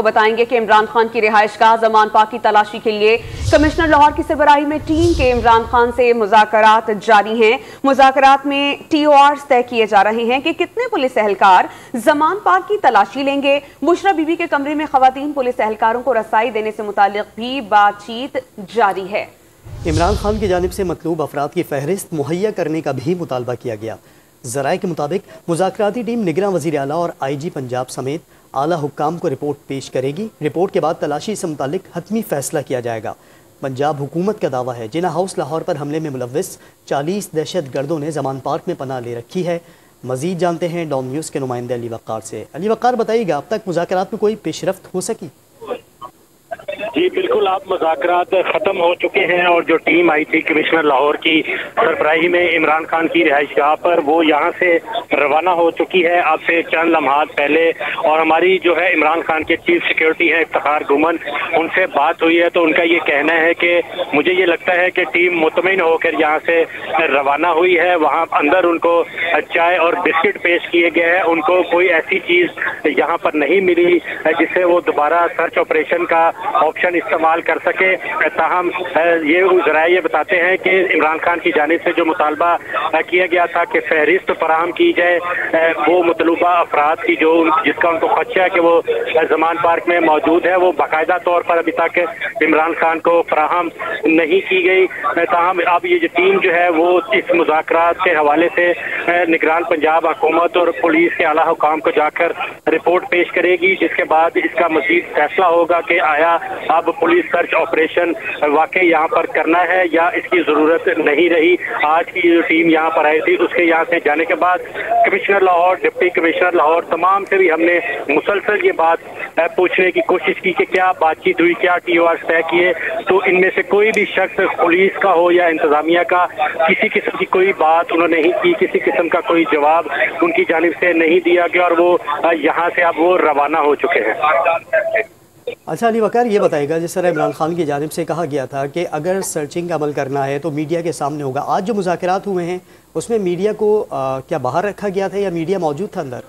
आपको बताएंगे कि इमरान खान की रिहाइशगाह ज़मान पाक की तलाशी के लिए कमिश्नर लाहौर की सरबराही में टीम के इमरान खान से मुज़ाकरात जारी हैं। मुज़ाकरात में TORs तय किए जा रहे हैं कि कितने पुलिस एहलकार ज़मान पाक की तलाशी लेंगे। बुशरा बीबी के कमरे में खवातीन पुलिस एहलकारों को रसाई देने से मुतालिक भी बातचीत जारी है। इमरान खान की जानिब से मतलूब अफराद की फहरिस्त मुहैया करने का भी मुतालबा किया गया। ज़राए के मुताबिक मुज़ाकराती टीम निगरान वज़ीर आला और IG पंजाब समेत आला हुक्काम को रिपोर्ट पेश करेगी। रिपोर्ट के बाद तलाशी से मुतालिक हतमी फैसला किया जाएगा। पंजाब हुकूमत का दावा है जिना हाउस लाहौर पर हमले में मुलव्विस 40 दहशत गर्दों ने ज़मान पार्क में पनाह ले रखी है। मज़ीद जानते हैं डॉन न्यूज़ के नुमाइंदे अली वक़ार से। अली वक़ार, बताइएगा अब तक मुज़ाकरात में कोई पेशरफ्त हो सकी? जी बिल्कुल, आप मुज़ाकरात ख़त्म हो चुके हैं और जो टीम आई थी कमिश्नर लाहौर की सरबराही में इमरान खान की रिहाइशगाह पर, वो यहाँ से रवाना हो चुकी है अब से चंद लम्हात पहले। और हमारी जो है इमरान खान के चीफ सिक्योरिटी है इफ्तिखार गुमन, उनसे बात हुई है तो उनका ये कहना है कि मुझे ये लगता है कि टीम मुतमईन होकर यहाँ से रवाना हुई है। वहाँ अंदर उनको चाय और बिस्किट पेश किए गए हैं। उनको कोई ऐसी चीज़ यहाँ पर नहीं मिली जिससे वो दोबारा सर्च ऑपरेशन का ऑप्शन इस्तेमाल कर सके। ताहम ये ज़राए ये बताते हैं कि इमरान खान की जानिब से जो मुतालबा किया गया था कि फहरिस्त फराहम की जाए वो मतलूबा अफराद की जो जिसका उनको खदशा है कि वो ज़मान पार्क में मौजूद है, वो बाकायदा तौर पर अभी तक इमरान खान को फराहम नहीं की गई। ताहम अब ये जो टीम जो है वो इस मुज़ाकरात के हवाले से निगरान पंजाब हुकूमत और पुलिस के आला हुकाम को जाकर रिपोर्ट पेश करेगी, जिसके बाद इसका मज़ीद फैसला होगा कि आया अब पुलिस सर्च ऑपरेशन वाकई यहाँ पर करना है या इसकी ज़रूरत नहीं रही। आज की जो टीम यहाँ पर आई थी उसके यहाँ से जाने के बाद commissioner Lahore, deputy commissioner Lahore, तमाम से भी हमने मुसलसल ये बात पूछने की कोशिश की कि क्या बातचीत हुई, क्या TORs तय किए, तो इनमें से कोई भी शख्स पुलिस का हो या इंतजामिया का किसी किस्म की कोई बात उन्होंने नहीं की, किसी किस्म का कोई जवाब उनकी जानिब से नहीं दिया गया और वो यहाँ से अब वो रवाना हो चुके हैं। अच्छा अली वक़ार, ये बताएगा जिस तरह इमरान खान की जानिब से कहा गया था कि अगर सर्चिंग का अमल करना है तो मीडिया के सामने होगा, आज जो मुज़ाकरात हुए हैं उसमें मीडिया को क्या बाहर रखा गया था या मीडिया मौजूद था अंदर?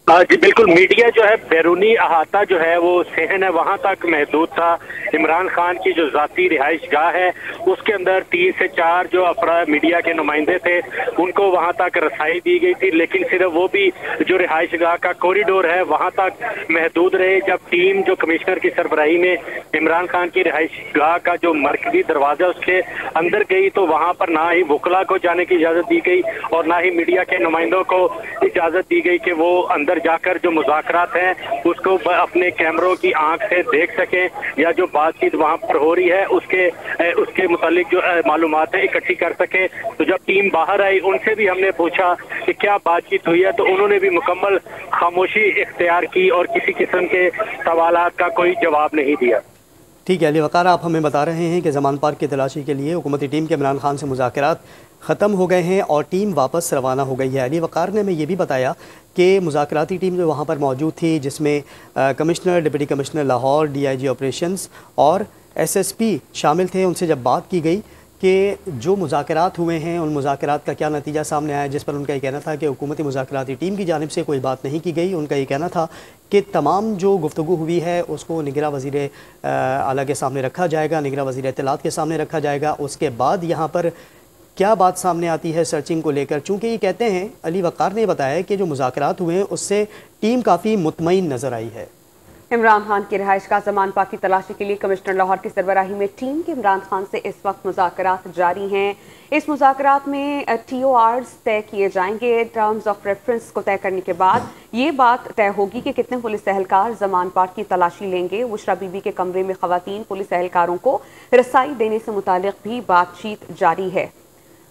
जी बिल्कुल, मीडिया जो है बैरूनी अहाता जो है वो सहन है वहाँ तक महदूद था। इमरान खान की जो ज़ाती रिहाइश गाह है उसके अंदर 3 से 4 जो अफराद मीडिया के नुमाइंदे थे उनको वहाँ तक रसाई दी गई थी, लेकिन सिर्फ वो भी जो रिहाइश गाह का कॉरिडोर है वहाँ तक महदूद रहे। जब टीम जो कमिश्नर की सरबराही में इमरान खान की रिहाइश गाह का जो मरकजी दरवाज़ा उसके अंदर गई तो वहाँ पर ना ही वकला को जाने की इजाज़त दी गई और ना ही मीडिया के नुमाइंदों को इजाज़त दी गई कि वो अंदर जाकर जो मुज़ाकरात हैं उसको अपने कैमरों की आंख से देख सकें या जो बातचीत वहाँ पर हो रही है उसके मुतालिक जो मालूमात है इकट्ठी कर सके। तो जब टीम बाहर आई उनसे भी हमने पूछा कि क्या बातचीत हुई है, तो उन्होंने भी मुकम्मल खामोशी इख्तियार की और किसी किस्म के सवालात का कोई जवाब नहीं दिया। ठीक है अली वक़ार, आप हमें बता रहे हैं कि ज़मान पार्क की तलाशी के लिए हुकूमती टीम के इमरान खान से मुज़ाकरात ख़त्म हो गए हैं और टीम वापस रवाना हो गई है। अली वक़ार ने हमें ये भी बताया कि मुज़ाकराती टीम जो वहाँ पर मौजूद थी जिसमें commissioner, deputy commissioner Lahore, DIG operations और SSP शामिल थे, उनसे जब बात की गई कि जो मुज़ाकरात हुए हैं उन मुज़ाकरात का क्या नतीजा सामने आया, जिस पर उनका ये कहना था कि हुकूमती मुज़ाकराती टीम की जानिब से कोई बात नहीं की गई। उनका ये कहना था कि तमाम जो गुफ्तगू हुई है उसको निगरान वज़ीर आला के सामने रखा जाएगा, निगरान वज़ीर इत्तलात के सामने रखा जाएगा। उसके बाद यहाँ पर क्या बात सामने आती है सर्चिंग को लेकर, चूँकि ये कहते हैं, अली वक़ार ने बताया कि जो मुज़ाकरात हुए हैं उससे टीम काफ़ी मुतमईन नज़र आई है। इमरान खान की रिहाइश का ज़मान पाक की तलाशी के लिए कमिश्नर लाहौर की सरबराही में टीम के इमरान खान से इस वक्त मुज़ाकरात जारी हैं। इस मुज़ाकरात में TORs तय किए जाएंगे। टर्म्स ऑफ रेफरेंस को तय करने के बाद ये बात तय होगी कि कितने पुलिस एहलकार ज़मान पार्क की तलाशी लेंगे। बुशरा बीबी के कमरे में खवातीन पुलिस एहलकारों को रसाई देने से मुतालिक भी बातचीत जारी है।